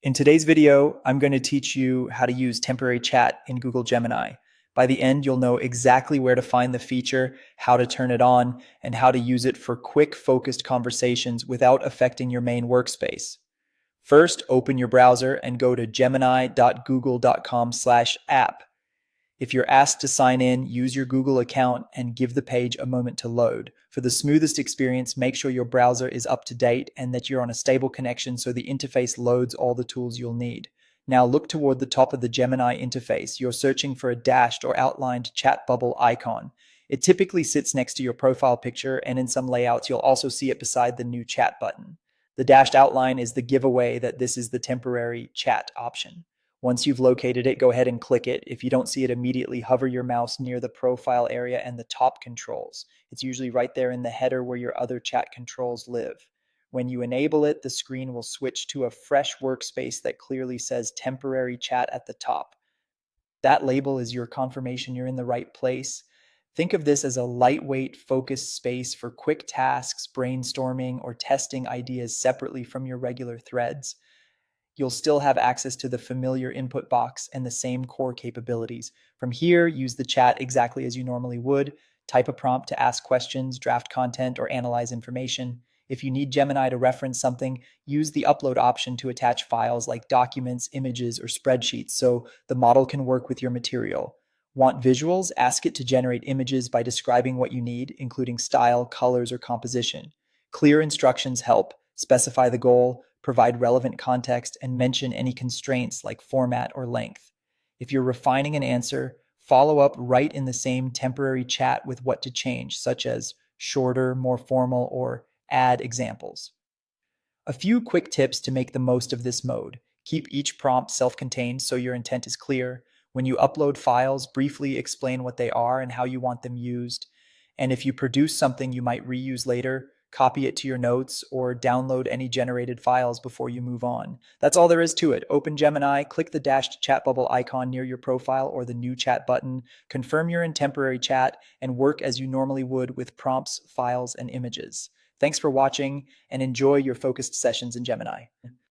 In today's video, I'm going to teach you how to use temporary chat in Google Gemini. By the end, you'll know exactly where to find the feature, how to turn it on, and how to use it for quick, focused conversations without affecting your main workspace. First, open your browser and go to gemini.google.com/app. If you're asked to sign in, use your Google account and give the page a moment to load. For the smoothest experience, make sure your browser is up to date and that you're on a stable connection so the interface loads all the tools you'll need. Now look toward the top of the Gemini interface. You're searching for a dashed or outlined chat bubble icon. It typically sits next to your profile picture, and in some layouts, you'll also see it beside the new chat button. The dashed outline is the giveaway that this is the temporary chat option. Once you've located it, go ahead and click it. If you don't see it immediately, hover your mouse near the profile area and the top controls. It's usually right there in the header where your other chat controls live. When you enable it, the screen will switch to a fresh workspace that clearly says temporary chat at the top. That label is your confirmation you're in the right place. Think of this as a lightweight, focused space for quick tasks, brainstorming, or testing ideas separately from your regular threads. You'll still have access to the familiar input box and the same core capabilities. From here, use the chat exactly as you normally would. Type a prompt to ask questions, draft content, or analyze information. If you need Gemini to reference something, use the upload option to attach files like documents, images, or spreadsheets so the model can work with your material. Want visuals? Ask it to generate images by describing what you need, including style, colors, or composition. Clear instructions help. Specify the goal, provide relevant context, and mention any constraints like format or length. If you're refining an answer, follow up right in the same temporary chat with what to change, such as shorter, more formal, or add examples. A few quick tips to make the most of this mode. Keep each prompt self-contained so your intent is clear. When you upload files, briefly explain what they are and how you want them used. And if you produce something you might reuse later, copy it to your notes or download any generated files before you move on. That's all there is to it. Open Gemini, click the dashed chat bubble icon near your profile or the new chat button, confirm you're in temporary chat, and work as you normally would with prompts, files, and images. Thanks for watching and enjoy your focused sessions in Gemini.